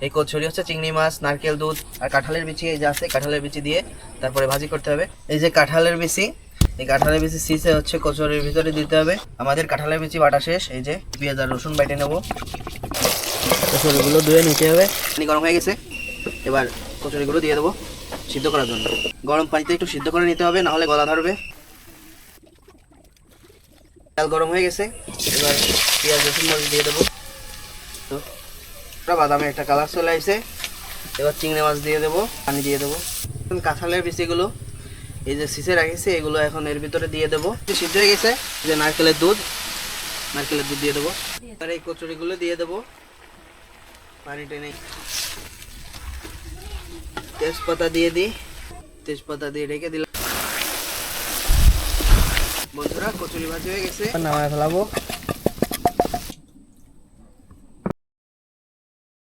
এই কচুরি হচ্ছে চিংড়ি মাছ, নারকেল দুধ আর কাঁঠালের বিচি এই যে আছে, কাঁঠালের বিচি দিয়ে তারপরে ভাজি করতে হবে। এই যে কাঁঠালের বিচি, এই কাঁঠালের বিচি সিসে হচ্ছে কচুরির ভিতরে দিতে হবে। আমাদের কাঁঠালের বিচি বাটা শেষ। এই যে পেঁয়াজ আর রসুন বেটে নেব। কচুরিগুলো ধুয়ে নিতে হবে। পানি গরম হয়ে গেছে, এবার কচুরিগুলো দিয়ে দেবো সিদ্ধ করার জন্য। গরম পানিতে একটু সিদ্ধ করে নিতে হবে, নাহলে গলা ধরবে। তেল গরম হয়ে গেছে, এবার পেঁয়াজ রসুন মরিচ দিয়ে দেবো। তো বাদামে একটা কালার চলে আসছে। এবার চিংড়ি মাছ দিয়ে দেবো, পানি দিয়ে দেবো। কাঁঠালের বিচিগুলো এই যে সিসে রাখেছি এগুলো এখন এর ভিতরে দিয়ে দেবো। সিদ্ধ হয়ে গেছে, যে নারকেলের দুধ দিয়ে দেবো। আর এই কচুরিগুলো দিয়ে দেবো, পানি টেনে। তেজপাতা দিয়ে দিই, তেজপাতা দিয়ে রেখে দিলাম। বন্ধুরা কচুরি ভাজি হয়ে গেছে, নামায় ফেলাবো।